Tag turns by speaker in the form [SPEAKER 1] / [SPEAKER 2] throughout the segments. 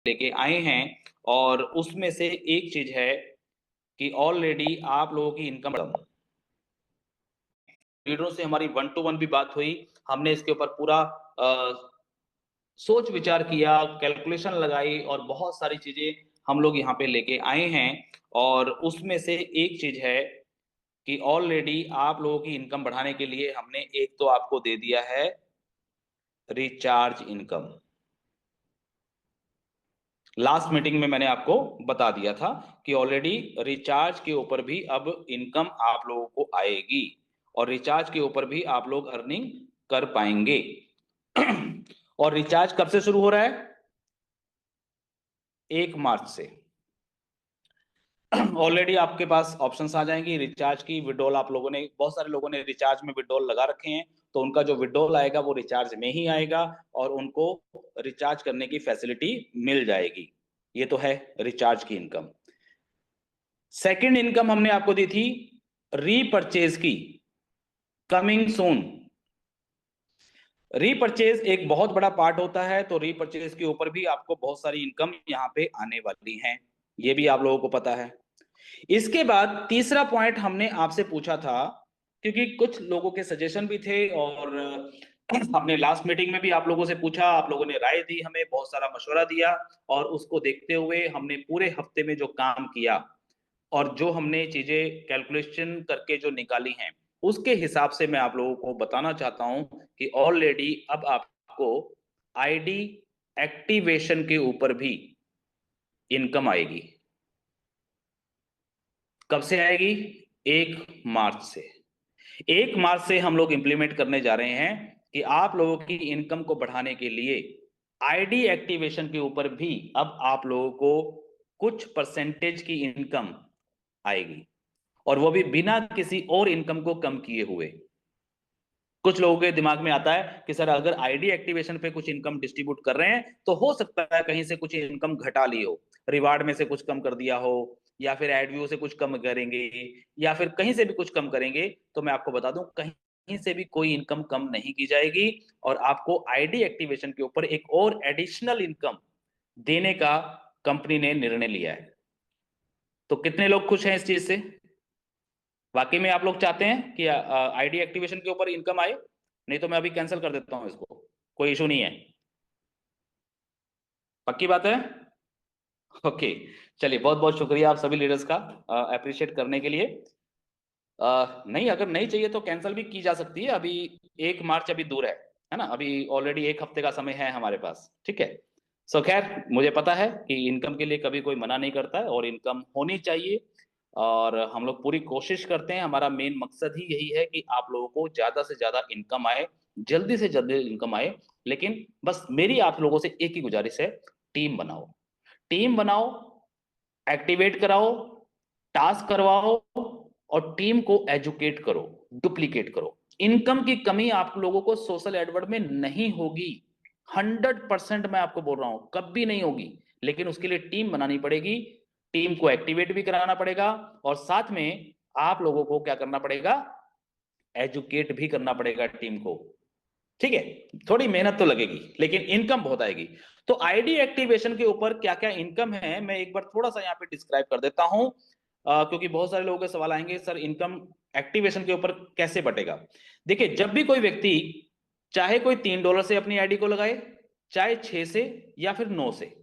[SPEAKER 1] लेके आए हैं और उसमें से एक चीज है कि ऑलरेडी आप लोगों की इनकम लीडरों से हमारी 1 to 1 भी बात हुई। हमने इसके ऊपर पूरा सोच विचार किया, कैलकुलेशन लगाई और बहुत सारी चीजें हम लोग यहाँ पे लेके आए हैं और उसमें से एक चीज है कि ऑलरेडी आप लोगों की इनकम बढ़ाने के लिए हमने एक तो आपको दे दिया है रिचार्ज इनकम। लास्ट मीटिंग में मैंने आपको बता दिया था कि ऑलरेडी रिचार्ज के ऊपर भी अब इनकम आप लोगों को आएगी और रिचार्ज के ऊपर भी आप लोग अर्निंग कर पाएंगे। और रिचार्ज कब से शुरू हो रहा है? 1 मार्च से। ऑलरेडी आपके पास ऑप्शंस आ जाएंगी रिचार्ज की। विड्रॉल आप लोगों ने, बहुत सारे लोगों ने रिचार्ज में विड्रॉल लगा रखे हैं, तो उनका जो विड्रॉल आएगा वो रिचार्ज में ही आएगा और उनको रिचार्ज करने की फैसिलिटी मिल जाएगी। ये तो है रिचार्ज की इनकम। सेकंड इनकम हमने आपको दी थी रीपरचेज की, कमिंग सून। रीपरचेज एक बहुत बड़ा पार्ट होता है, तो रीपरचेज के ऊपर भी आपको बहुत सारी इनकम यहाँ पे आने वाली है, ये भी आप लोगों को पता है। इसके बाद तीसरा पॉइंट हमने आपसे पूछा था, क्योंकि कुछ लोगों के सजेशन भी थे और हमने लास्ट मीटिंग में भी आप लोगों से पूछा, आप लोगों ने राय दी, हमें बहुत सारा मशवरा दिया और उसको देखते हुए हमने पूरे हफ्ते में जो काम किया और जो हमने चीजें कैलकुलेशन करके जो निकाली हैं उसके हिसाब से मैं आप लोगों को बताना चाहता हूं कि ऑलरेडी अब आपको आईडी एक्टिवेशन के ऊपर भी इनकम आएगी। कब से आएगी? 1 मार्च से। 1 मार्च से हम लोग इंप्लीमेंट करने जा रहे हैं कि आप लोगों की इनकम को बढ़ाने के लिए आईडी एक्टिवेशन के ऊपर भी अब आप लोगों को कुछ परसेंटेज की इनकम आएगी और वो भी बिना किसी और इनकम को कम किए हुए। कुछ लोगों के दिमाग में आता है कि सर अगर आईडी एक्टिवेशन पे कुछ इनकम डिस्ट्रीब्यूट कर रहे हैं तो हो सकता है कहीं से कुछ इनकम घटा ली हो, रिवार्ड में से कुछ कम कर दिया हो या फिर एडव्यू से कुछ कम करेंगे या फिर कहीं से भी कुछ कम करेंगे। तो मैं आपको बता दूं कहीं से भी कोई इनकम कम नहीं की जाएगी और आपको आईडी एक्टिवेशन के ऊपर एक और एडिशनल इनकम देने का कंपनी ने निर्णय लिया है। तो कितने लोग खुश हैं इस चीज से? वाकई में आप लोग चाहते हैं कि आईडी एक्टिवेशन के ऊपर इनकम आए? नहीं तो मैं अभी कैंसिल कर देता हूं इसको, कोई इशू नहीं है। पक्की बात है? ओके। चलिए, बहुत बहुत शुक्रिया आप सभी लीडर्स का अप्रिशिएट करने के लिए। नहीं, अगर नहीं चाहिए तो कैंसिल भी की जा सकती है। अभी 1 मार्च अभी दूर है ना? अभी ऑलरेडी 1 हफ्ते का समय है हमारे पास, ठीक है। सो खैर, मुझे पता है कि इनकम के लिए कभी कोई मना नहीं करता है और इनकम होनी चाहिए और हम लोग पूरी कोशिश करते हैं। हमारा मेन मकसद ही यही है कि आप लोगों को ज्यादा से ज्यादा इनकम आए, जल्दी से जल्दी इनकम आए। लेकिन बस मेरी आप लोगों से एक ही गुजारिश है, टीम बनाओ। टीम बनाओ, एक्टिवेट कराओ, टास्क करवाओ और टीम को एजुकेट करो, डुप्लीकेट करो। इनकम की कमी आप लोगों को सोशल एडवर्ड में नहीं होगी, 100% मैं आपको बोल रहा हूं, कभी नहीं होगी। लेकिन उसके लिए टीम बनानी पड़ेगी, टीम को एक्टिवेट भी कराना पड़ेगा और साथ में आप लोगों को क्या करना पड़ेगा? एजुकेट भी करना पड़ेगा टीम को, ठीक है। थोड़ी मेहनत तो लगेगी लेकिन इनकम बहुत आएगी। तो आईडी एक्टिवेशन के ऊपर क्या क्या इनकम है मैं एक बार थोड़ा सा यहाँ पे डिस्क्राइब कर देता हूं, क्योंकि बहुत सारे लोगों के सवाल आएंगे, सर इनकम एक्टिवेशन के ऊपर कैसे बटेगा? देखिए, जब भी कोई व्यक्ति, चाहे कोई $3 से अपनी आईडी को लगाए, चाहे 6 से या फिर 9 से,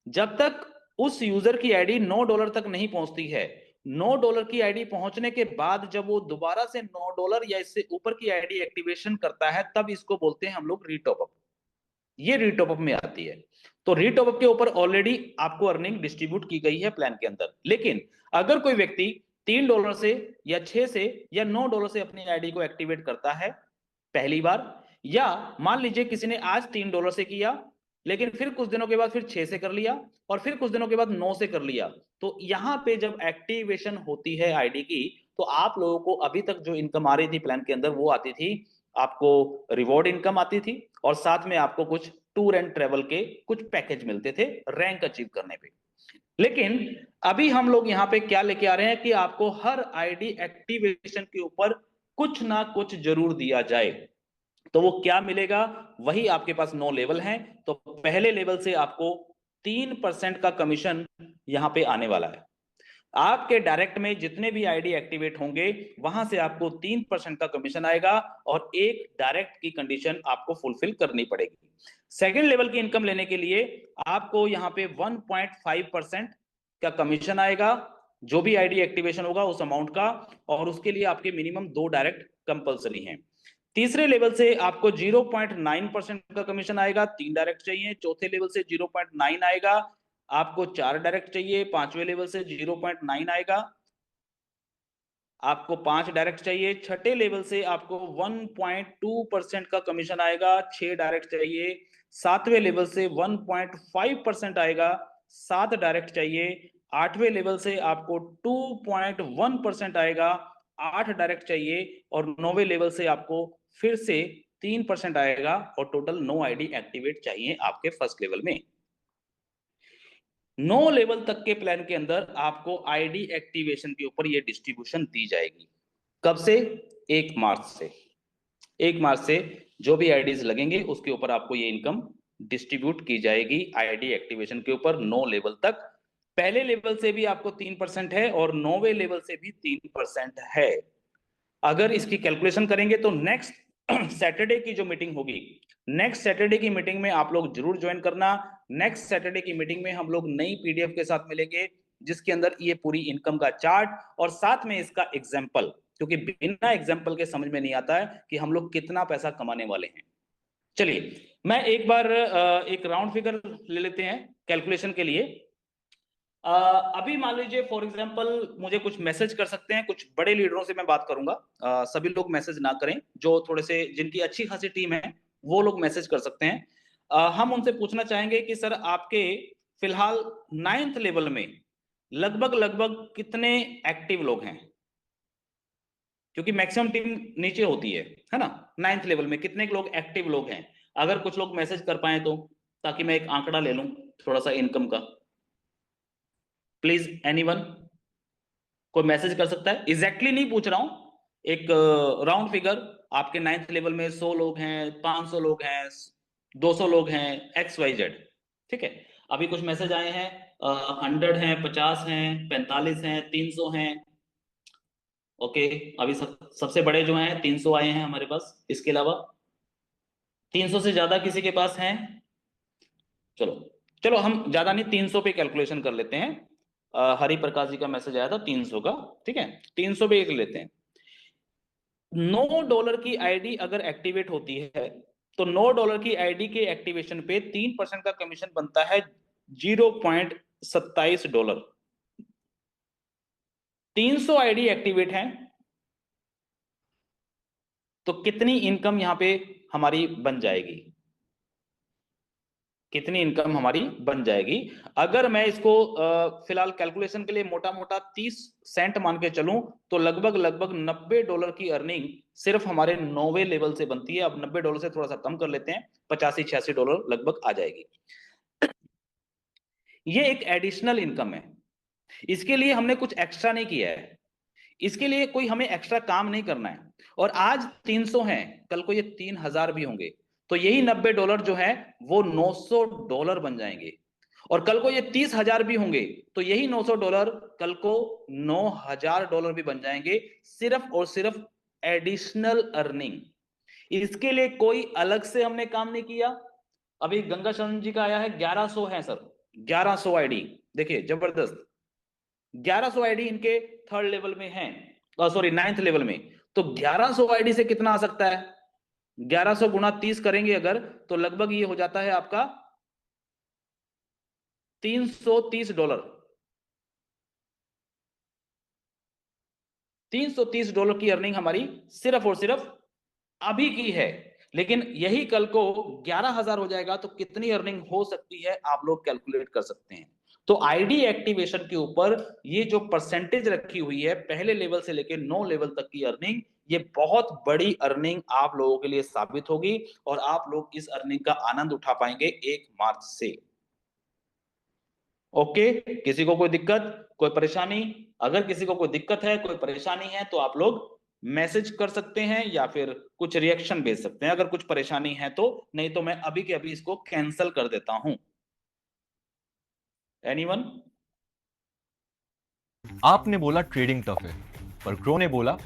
[SPEAKER 1] जब तक उस यूजर की आईडी $9 तक नहीं पहुंचती है, $9 की आईडी पहुंचने के बाद जब वो दोबारा से $9 या इससे ऊपर की आईडी एक्टिवेशन करता है, तब इसको बोलते हैं हम लोग रीटॉप अप। ये रीटॉप अप में आती है। तो रीटॉप अप के ऊपर ऑलरेडी आपको अर्निंग डिस्ट्रीब्यूट की गई है प्लान के अंदर। लेकिन अगर कोई व्यक्ति $3 से या 6 से या $9 से अपनी आईडी को एक्टिवेट करता है पहली बार, या मान लीजिए किसी ने आज $3 से किया लेकिन फिर कुछ दिनों के बाद फिर 6 से कर लिया और फिर कुछ दिनों के बाद 9 से कर लिया, तो यहां पे जब एक्टिवेशन होती है आईडी की, तो आप लोगों को अभी तक जो इनकम आ रही थी प्लान के अंदर वो आती थी, आपको रिवॉर्ड इनकम आती थी और साथ में आपको कुछ टूर एंड ट्रेवल के कुछ पैकेज मिलते थे रैंक अचीव करने पे। लेकिन अभी हम लोग यहाँ पे क्या लेके आ रहे हैं कि आपको हर आईडी एक्टिवेशन के ऊपर कुछ ना कुछ जरूर दिया जाए। तो वो क्या मिलेगा? वही आपके पास 9 लेवल हैं। तो पहले लेवल से आपको 3% का कमीशन यहाँ पे आने वाला है। आपके डायरेक्ट में जितने भी आईडी एक्टिवेट होंगे वहां से आपको 3% का कमीशन आएगा और एक डायरेक्ट की कंडीशन आपको फुलफिल करनी पड़ेगी। सेकेंड लेवल की इनकम लेने के लिए आपको यहाँ पे 1.5% का कमीशन आएगा, जो भी आईडी एक्टिवेशन होगा उस अमाउंट का, और उसके लिए आपके मिनिमम 2 डायरेक्ट कंपलसरी हैं। तीसरे लेवल से आपको 0.9% का कमीशन आएगा, 3 डायरेक्ट चाहिए। चौथे लेवल से 0.9 आएगा, आपको 4 डायरेक्ट चाहिए। पांचवें लेवल से 0.9 आएगा, आपको 5 डायरेक्ट चाहिए। छठे लेवल से आपको 1.2% का कमीशन आएगा, 6 डायरेक्ट चाहिए। सातवें लेवल से 1.5% आएगा, 7 डायरेक्ट चाहिए। आठवें लेवल से आपको 2.1% आएगा, 8 डायरेक्ट चाहिए। और 9वें लेवल से आपको फिर से 3% आएगा और टोटल 9 आईडी एक्टिवेट चाहिए आपके फर्स्ट लेवल में। 9 लेवल तक के प्लान के अंदर आपको आईडी एक्टिवेशन के ऊपर ये डिस्ट्रीब्यूशन दी जाएगी। कब से? 1 मार्च से। 1 मार्च से जो भी आईडीज लगेंगे उसके ऊपर आपको ये इनकम डिस्ट्रीब्यूट की जाएगी आईडी एक्टिवेशन के ऊपर 9 लेवल तक। पहले लेवल से भी आपको 3% है और 9वें लेवल से भी 3% है। अगर इसकी कैलकुलेशन करेंगे तो नेक्स्ट सैटरडे की जो मीटिंग होगी, नेक्स्ट सैटरडे की मीटिंग में आप लोग जरूर ज्वाइन करना। नेक्स्ट सैटरडे की मीटिंग में हम लोग नई पीडीएफ के साथ मिलेंगे जिसके अंदर ये पूरी इनकम का चार्ट और साथ में इसका एग्जाम्पल, क्योंकि बिना एग्जाम्पल के समझ में नहीं आता है कि हम लोग कितना पैसा कमाने वाले हैं। चलिए मैं एक बार एक राउंड फिगर ले लेते हैं कैलकुलेशन के लिए। अभी मान लीजिए फॉर एग्जांपल मुझे कुछ मैसेज कर सकते हैं, कुछ बड़े लीडरों से मैं बात करूंगा, सभी लोग मैसेज ना करें, जो थोड़े से जिनकी अच्छी खासी टीम है वो लोग मैसेज कर सकते हैं। हम उनसे पूछना चाहेंगे कि सर आपके फिलहाल 9th लेवल में लगभग लगभग कितने एक्टिव लोग हैं, क्योंकि मैक्सिमम टीम नीचे होती है ना। 9th लेवल में कितने लोग एक्टिव लोग हैं, अगर कुछ लोग मैसेज कर पाए तो, ताकि मैं एक आंकड़ा ले लूं थोड़ा सा इनकम का। प्लीज एनीवन, कोई मैसेज कर सकता है? एग्जैक्टली नहीं पूछ रहा हूं, एक राउंड फिगर। आपके 9th लेवल में 100 लोग हैं, 500 लोग हैं, 200 लोग हैं, XYZ। ठीक है, अभी कुछ मैसेज आए हैं, 100 हैं, 50 हैं, 45 हैं, 300 हैं। ओके, अभी सबसे बड़े जो हैं 300 आए हैं हमारे पास। इसके अलावा 300 से ज्यादा किसी के पास हैं? चलो चलो हम ज्यादा नहीं, 300 पे कैलकुलेशन कर लेते हैं। हरि प्रकाश जी का मैसेज आया था 300 का, ठीक है, 300 पे एक लेते हैं। $9 की आईडी अगर एक्टिवेट होती है तो $9 की आईडी के एक्टिवेशन पे 3% का कमीशन बनता है $0.27। 300 आईडी एक्टिवेट हैं तो कितनी इनकम यहां पे हमारी बन जाएगी, कितनी इनकम हमारी बन जाएगी? अगर मैं इसको फिलहाल कैलकुलेशन के लिए मोटा मोटा 30 सेंट मान के चलूं तो लगभग लगभग $90 की अर्निंग सिर्फ हमारे 9वें लेवल से बनती है। अब $90 से थोड़ा सा कम कर लेते हैं, $85-86 लगभग आ जाएगी। ये एक एडिशनल इनकम है, इसके लिए हमने कुछ एक्स्ट्रा नहीं किया है, इसके लिए कोई हमें एक्स्ट्रा काम नहीं करना है। और आज 300 हैं, कल को ये 3000 भी होंगे, तो यही $90 जो है वो $900 बन जाएंगे। और कल को ये 30,000 भी होंगे तो यही $900 कल को $9,000 भी बन जाएंगे, सिर्फ और सिर्फ एडिशनल अर्निंग। इसके लिए कोई अलग से हमने काम नहीं किया। अभी गंगा शरण जी का आया है 1100 है सर, 1100 आईडी, देखिए जबरदस्त। 1100 आईडी इनके थर्ड लेवल में है, सॉरी 9th लेवल में। तो 1100 आईडी से कितना आ सकता है? 1100 गुणा 30 करेंगे अगर तो लगभग ये हो जाता है आपका $330। $330 की अर्निंग हमारी सिर्फ और सिर्फ अभी की है। लेकिन यही कल को 11,000 हो जाएगा तो कितनी अर्निंग हो सकती है आप लोग कैलकुलेट कर सकते हैं। तो आईडी एक्टिवेशन के ऊपर ये जो परसेंटेज रखी हुई है पहले लेवल से लेकर 9 लेवल तक की अर्निंग, ये बहुत बड़ी अर्निंग आप लोगों के लिए साबित होगी और आप लोग इस अर्निंग का आनंद उठा पाएंगे 1 मार्च से। ओके, किसी को कोई दिक्कत, कोई परेशानी? अगर किसी को कोई दिक्कत है, कोई परेशानी है तो आप लोग मैसेज कर सकते हैं या फिर कुछ रिएक्शन भेज सकते हैं अगर कुछ परेशानी है तो, नहीं तो मैं अभी के अभी इसको कैंसिल कर देता हूं। एनीवन?
[SPEAKER 2] आपने बोला ट्रेडिंग टफ है, पर क्रो ने बोला